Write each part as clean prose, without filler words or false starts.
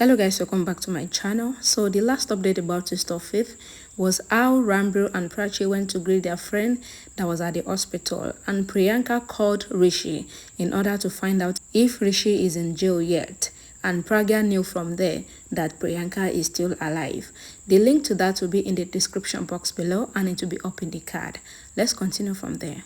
Hello guys, welcome back to my channel. So the last update about Test of Faith was how Rambo and Prachi went to greet their friend that was at the hospital, and Priyanka called Rishi in order to find out if Rishi is in jail yet, and Pragya knew from there that Priyanka is still alive. The link to that will be in the description box below and it will be up in the card. Let's continue from there.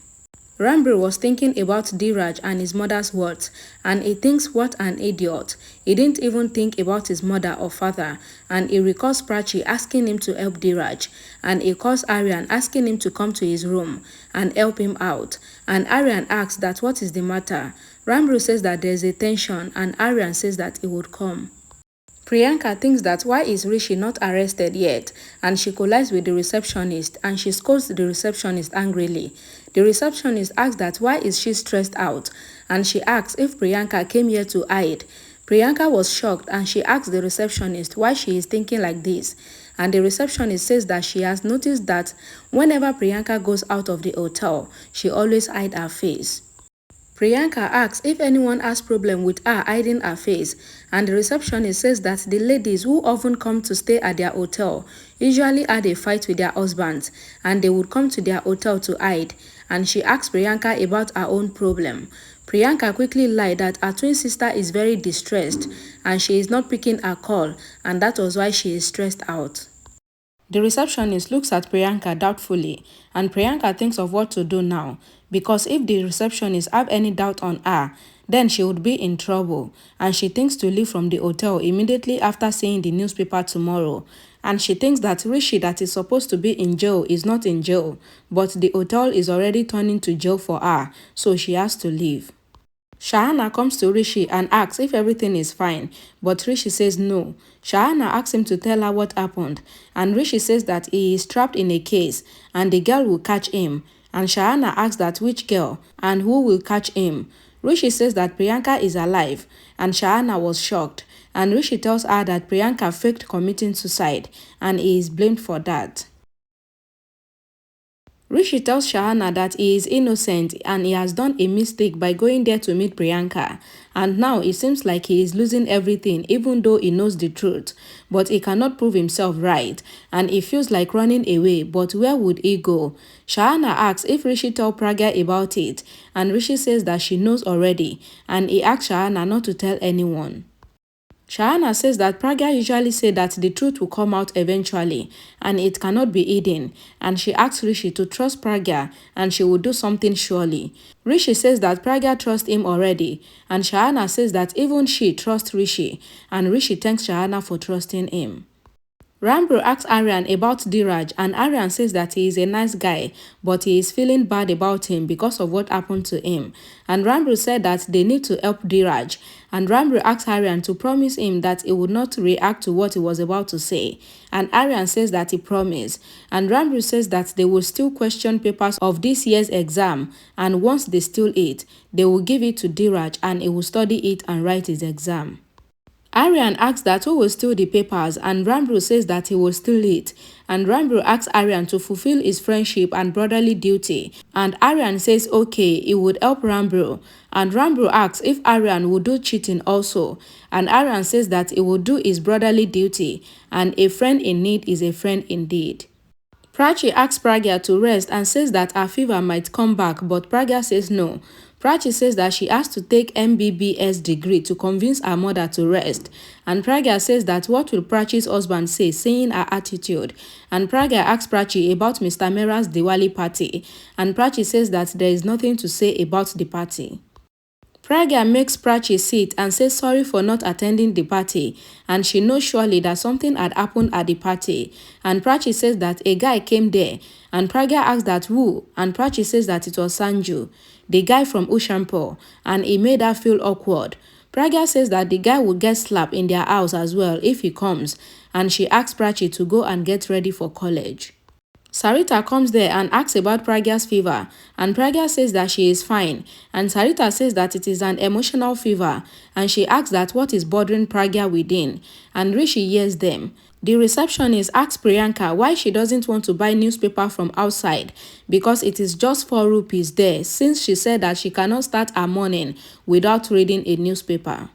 Rambo was thinking about Dheeraj and his mother's words, and he thinks what an idiot. He didn't even think about his mother or father, and he recalls Prachi asking him to help Dheeraj, and he calls Aryan asking him to come to his room and help him out, and Aryan asks that what is the matter. Rambo says that there is a tension, and Aryan says that he would come. Priyanka thinks that why is Rishi not arrested yet, and she collides with the receptionist and she scolds the receptionist angrily. The receptionist asks that why is she stressed out, and she asks if Priyanka came here to hide. Priyanka was shocked and she asks the receptionist why she is thinking like this, and the receptionist says that she has noticed that whenever Priyanka goes out of the hotel, she always hides her face. Priyanka asks if anyone has problem with her hiding her face, and the receptionist says that the ladies who often come to stay at their hotel usually had a fight with their husbands and they would come to their hotel to hide, and she asks Priyanka about her own problem. Priyanka quickly lied that her twin sister is very distressed and she is not picking her call, and that was why she is stressed out. The receptionist looks at Priyanka doubtfully, and Priyanka thinks of what to do now, because if the receptionist have any doubt on her, then she would be in trouble, and she thinks to leave from the hotel immediately after seeing the newspaper tomorrow. And she thinks that Rishi that is supposed to be in jail is not in jail, but the hotel is already turning to jail for her, so she has to leave. Shahana comes to Rishi and asks if everything is fine, but Rishi says no. Shahana asks him to tell her what happened, and Rishi says that he is trapped in a case and the girl will catch him. And Shahana asks that which girl and who will catch him. Rishi says that Priyanka is alive, and Shahana was shocked, and Rishi tells her that Priyanka faked committing suicide and he is blamed for that. Rishi tells Shahana that he is innocent and he has done a mistake by going there to meet Priyanka, and now it seems like he is losing everything even though he knows the truth, but he cannot prove himself right and he feels like running away, but where would he go? Shahana asks if Rishi told Pragya about it, and Rishi says that she knows already, and he asks Shahana not to tell anyone. Shahana says that Pragya usually say that the truth will come out eventually and it cannot be hidden, and she asks Rishi to trust Pragya and she will do something surely. Rishi says that Pragya trusts him already, and Shahana says that even she trusts Rishi, and Rishi thanks Shahana for trusting him. Rambo asks Aryan about Dheeraj, and Aryan says that he is a nice guy, but he is feeling bad about him because of what happened to him. And Rambo said that they need to help Dheeraj, and Rambo asks Aryan to promise him that he would not react to what he was about to say. And Aryan says that he promised, and Rambo says that they will still question papers of this year's exam, and once they steal it, they will give it to Dheeraj and he will study it and write his exam. Aryan asks that who will steal the papers, and Rambo says that he will steal it, and Rambo asks Aryan to fulfill his friendship and brotherly duty, and Aryan says okay, he would help Rambo, and Rambo asks if Aryan would do cheating also, and Aryan says that he will do his brotherly duty, and a friend in need is a friend indeed. Prachi asks Pragya to rest and says that her fever might come back, but Pragya says no. Prachi says that she has to take MBBS degree to convince her mother to rest, and Pragya says that what will Prachi's husband say seeing her attitude, and Pragya asks Prachi about Mr. Mera's Diwali party, and Prachi says that there is nothing to say about the party. Pragya makes Prachi sit and says sorry for not attending the party, and she knows surely that something had happened at the party, and Prachi says that a guy came there, and Pragya asks that who, and Prachi says that it was Sanju, the guy from Ushampur, and he made her feel awkward. Pragya says that the guy would get slapped in their house as well if he comes, and she asks Prachi to go and get ready for college. Sarita comes there and asks about Pragya's fever, and Pragya says that she is fine, and Sarita says that it is an emotional fever, and she asks that what is bothering Pragya within, and Rishi hears them. The receptionist asks Priyanka why she doesn't want to buy newspaper from outside, because it is just 4 rupees there, since she said that she cannot start her morning without reading a newspaper.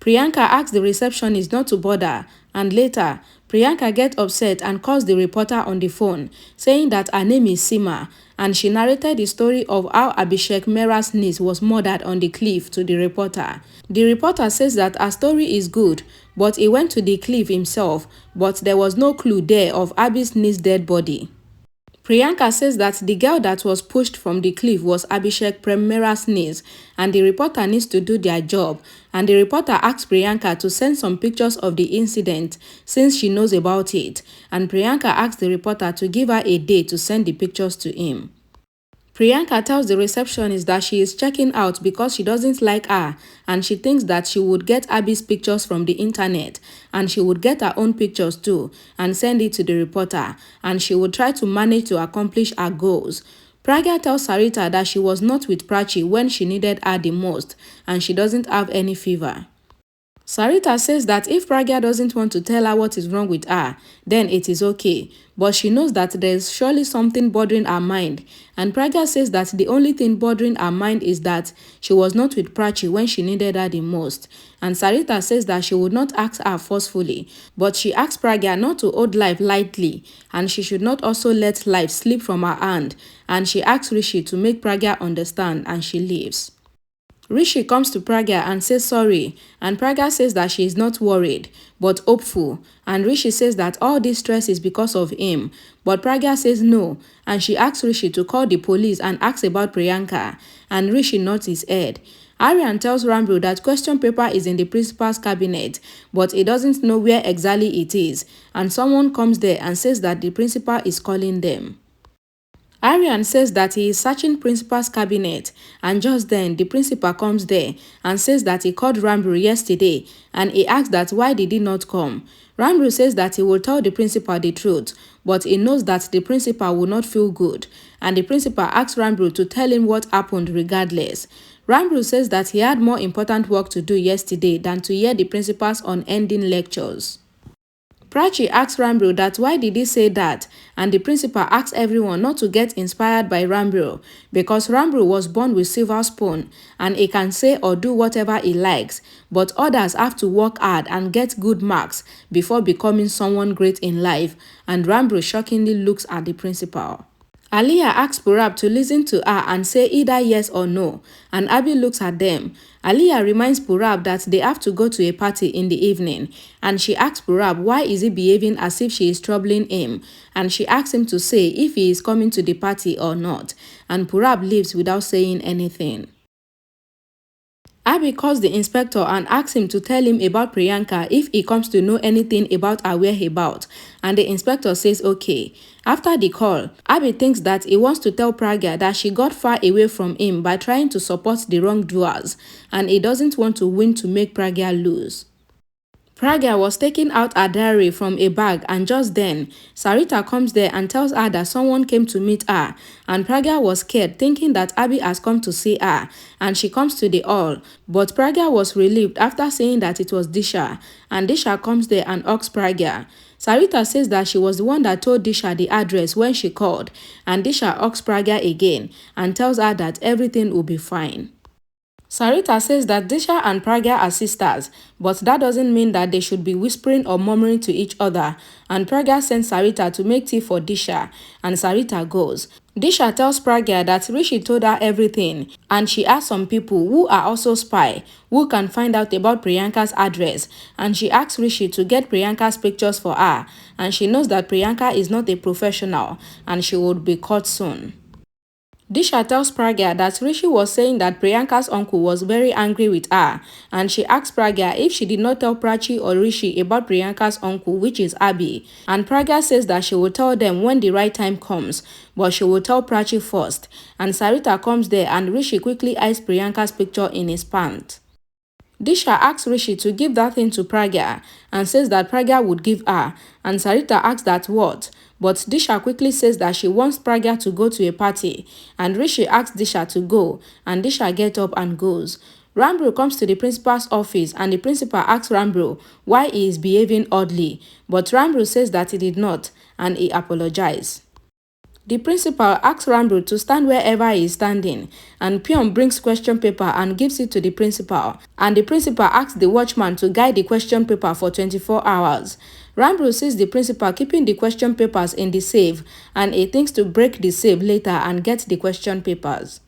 Priyanka asks the receptionist not to bother, and later, Priyanka gets upset and calls the reporter on the phone, saying that her name is Seema, and she narrated the story of how Abhishek Mehra's niece was murdered on the cliff to the reporter. The reporter says that her story is good, but he went to the cliff himself, but there was no clue there of Abhi's niece's dead body. Priyanka says that the girl that was pushed from the cliff was Abhishek Mehra's niece, and the reporter needs to do their job, and the reporter asks Priyanka to send some pictures of the incident since she knows about it, and Priyanka asks the reporter to give her a day to send the pictures to him. Priyanka tells the receptionist that she is checking out because she doesn't like her, and she thinks that she would get Abby's pictures from the internet, and she would get her own pictures too and send it to the reporter, and she would try to manage to accomplish her goals. Pragya tells Sarita that she was not with Prachi when she needed her the most, and she doesn't have any fever. Sarita says that if Pragya doesn't want to tell her what is wrong with her, then it is okay, but she knows that there is surely something bothering her mind, and Pragya says that the only thing bothering her mind is that she was not with Prachi when she needed her the most, and Sarita says that she would not ask her forcefully, but she asks Pragya not to hold life lightly, and she should not also let life slip from her hand, and she asks Rishi to make Pragya understand, and she leaves. Rishi comes to Pragya and says sorry, and Pragya says that she is not worried, but hopeful, and Rishi says that all this stress is because of him, but Pragya says no, and she asks Rishi to call the police and ask about Priyanka, and Rishi nods his head. Aryan tells Rambro that question paper is in the principal's cabinet, but he doesn't know where exactly it is, and someone comes there and says that the principal is calling them. Aryan says that he is searching principal's cabinet, and just then the principal comes there and says that he called Rambro yesterday, and he asks that why did he not come. Rambro says that he will tell the principal the truth, but he knows that the principal will not feel good, and the principal asks Rambro to tell him what happened regardless. Rambro says that he had more important work to do yesterday than to hear the principal's unending lectures. Prachi asks Rambro that why did he say that, and the principal asks everyone not to get inspired by Rambro because Rambro was born with silver spoon and he can say or do whatever he likes, but others have to work hard and get good marks before becoming someone great in life, and Rambro shockingly looks at the principal. Aliyah asks Purab to listen to her and say either yes or no, and Abby looks at them. Aliyah reminds Purab that they have to go to a party in the evening, and she asks Purab why is he behaving as if she is troubling him, and she asks him to say if he is coming to the party or not, and Purab leaves without saying anything. Abby calls the inspector and asks him to tell him about Priyanka if he comes to know anything about her whereabouts, and the inspector says okay. After the call, Abby thinks that he wants to tell Pragya that she got far away from him by trying to support the wrongdoers, and he doesn't want to win to make Pragya lose. Pragya was taking out her diary from a bag, and just then, Sarita comes there and tells her that someone came to meet her, and Pragya was scared thinking that Abby has come to see her, and she comes to the hall, but Pragya was relieved after seeing that it was Disha, and Disha comes there and asks Pragya. Sarita says that she was the one that told Disha the address when she called, and Disha asks Pragya again and tells her that everything will be fine. Sarita says that Disha and Pragya are sisters, but that doesn't mean that they should be whispering or murmuring to each other, and Pragya sends Sarita to make tea for Disha, and Sarita goes. Disha tells Pragya that Rishi told her everything, and she asks some people who are also spy who can find out about Priyanka's address, and she asks Rishi to get Priyanka's pictures for her, and she knows that Priyanka is not a professional, and she would be caught soon. Disha tells Pragya that Rishi was saying that Priyanka's uncle was very angry with her, and she asks Pragya if she did not tell Prachi or Rishi about Priyanka's uncle, which is Abhi, and Pragya says that she will tell them when the right time comes, but she will tell Prachi first, and Sarita comes there and Rishi quickly eyes Priyanka's picture in his pant. Disha asks Rishi to give that thing to Pragya and says that Pragya would give her, and Sarita asks that what, but Disha quickly says that she wants Pragya to go to a party, and Rishi asks Disha to go, and Disha gets up and goes. Rambro comes to the principal's office, and the principal asks Rambro why he is behaving oddly, but Rambro says that he did not, and he apologizes. The principal asks Rambo to stand wherever he is standing, and Pion brings question paper and gives it to the principal, and the principal asks the watchman to guide the question paper for 24 hours. Rambo sees the principal keeping the question papers in the safe, and he thinks to break the safe later and get the question papers.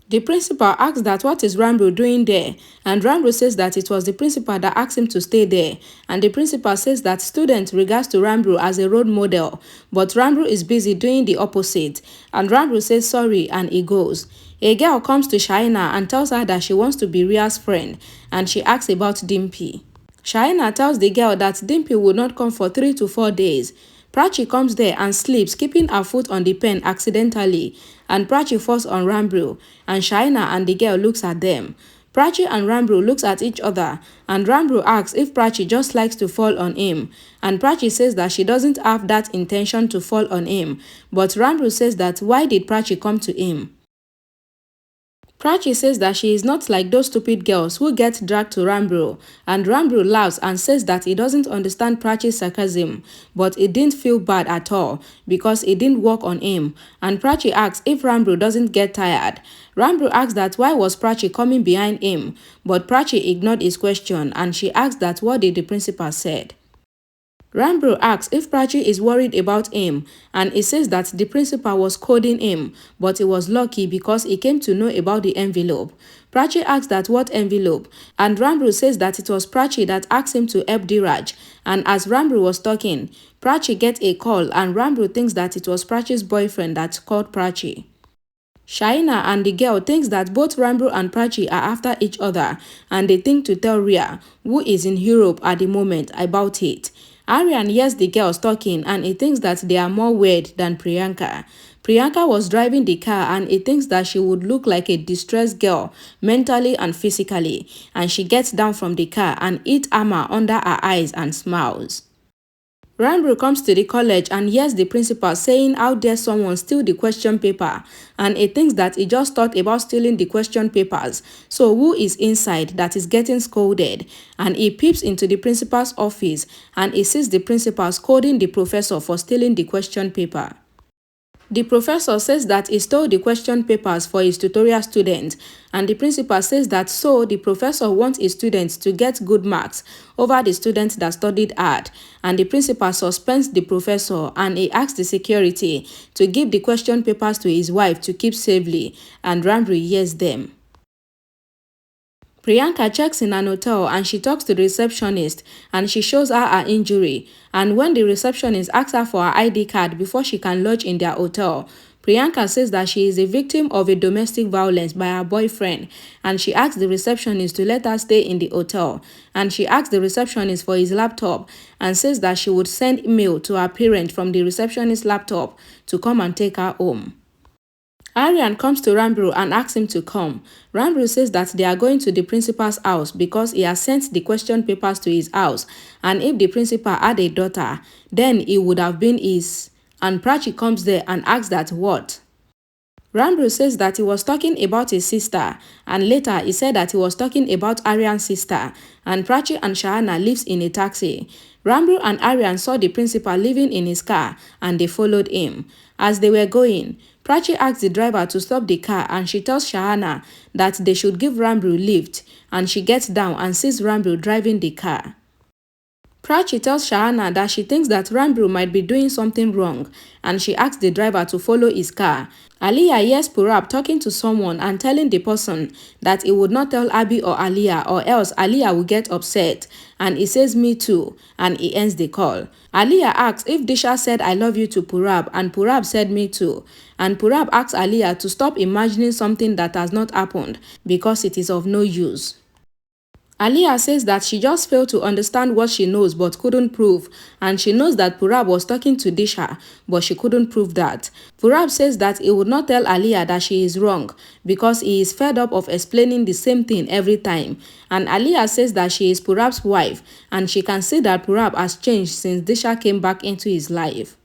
The principal asks that what is Rambo doing there, and Rambo says that it was the principal that asked him to stay there, and the principal says that students regards to Rambo as a role model, but Rambo is busy doing the opposite, and Rambo says sorry and he goes. A girl comes to Shaina and tells her that she wants to be Ria's friend, and she asks about Dimpy. Shaina tells the girl that Dimpy would not come for 3 to 4 days. Prachi comes there and sleeps, keeping her foot on the pen accidentally, and Prachi falls on Rambo, and Shaina and the girl looks at them. Prachi and Rambo looks at each other, and Rambo asks if Prachi just likes to fall on him, and Prachi says that she doesn't have that intention to fall on him, but Rambo says that why did Prachi come to him? Prachi says that she is not like those stupid girls who get dragged to Rambo, and Rambo laughs and says that he doesn't understand Prachi's sarcasm, but he didn't feel bad at all because it didn't work on him, and Prachi asks if Rambo doesn't get tired. Rambo asks that why was Prachi coming behind him, but Prachi ignored his question and she asks that what did the principal said. Rambo asks if Prachi is worried about him, and he says that the principal was scolding him, but he was lucky because he came to know about the envelope. Prachi asks that what envelope, and Rambo says that it was Prachi that asked him to help Diraj, and as Rambo was talking, Prachi gets a call and Rambo thinks that it was Prachi's boyfriend that called Prachi. Shaina and the girl thinks that both Rambo and Prachi are after each other, and they think to tell Ria, who is in Europe at the moment, about it. Aryan hears the girls talking and he thinks that they are more weird than Priyanka. Priyanka was driving the car and he thinks that she would look like a distressed girl mentally and physically, and she gets down from the car and hits Amma under her eyes and smiles. Rambo comes to the college and hears the principal saying how dare someone steal the question paper, and he thinks that he just thought about stealing the question papers, so who is inside that is getting scolded, and he peeps into the principal's office and he sees the principal scolding the professor for stealing the question paper. The professor says that he stole the question papers for his tutorial students, and the principal says that so the professor wants his students to get good marks over the students that studied hard, and the principal suspends the professor and he asks the security to give the question papers to his wife to keep safely, and Rambo hears them. Priyanka checks in an hotel and she talks to the receptionist and she shows her her injury, and when the receptionist asks her for her ID card before she can lodge in their hotel, Priyanka says that she is a victim of a domestic violence by her boyfriend, and she asks the receptionist to let her stay in the hotel, and she asks the receptionist for his laptop and says that she would send email to her parent from the receptionist's laptop to come and take her home. Aryan comes to Rambo and asks him to come. Rambo says that they are going to the principal's house because he has sent the question papers to his house, and if the principal had a daughter, then it would have been his. And Prachi comes there and asks that what? Rambo says that he was talking about his sister, and later he said that he was talking about Aryan's sister, and Prachi and Shahana lives in a taxi. Rambo and Aryan saw the principal living in his car and they followed him. As they were going, Prachi asked the driver to stop the car and she tells Shahana that they should give Rambo a lift, and she gets down and sees Rambo driving the car. Prachi tells Shahana that she thinks that Rambo might be doing something wrong, and she asks the driver to follow his car. Aliyah hears Purab talking to someone and telling the person that he would not tell Abi or Aliyah or else Aliyah will get upset, and he says me too, and he ends the call. Aliyah asks if Disha said I love you to Purab, and Purab said me too, and Purab asks Aliyah to stop imagining something that has not happened because it is of no use. Aliyah says that she just failed to understand what she knows but couldn't prove, and she knows that Purab was talking to Disha, but she couldn't prove that. Purab says that he would not tell Aliyah that she is wrong because he is fed up of explaining the same thing every time, and Aliyah says that she is Purab's wife and she can see that Purab has changed since Disha came back into his life.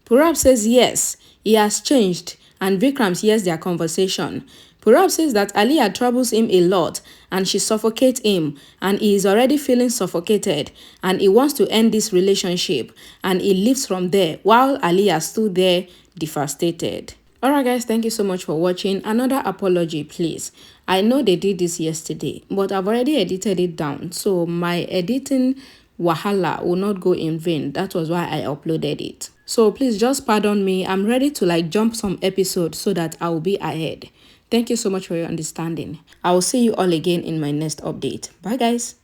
Purab says yes, he has changed, and Vikram hears their conversation. Purab says that Aliyah troubles him a lot and she suffocates him, and he is already feeling suffocated and he wants to end this relationship, and he leaves from there while Aliyah stood there devastated. Alright guys, thank you so much for watching. Another apology please. I know they did this yesterday, but I've already edited it down, so my editing wahala will not go in vain. That was why I uploaded it. So please just pardon me. I'm ready to jump some episodes so that I will be ahead. Thank you so much for your understanding. I will see you all again in my next update. Bye guys.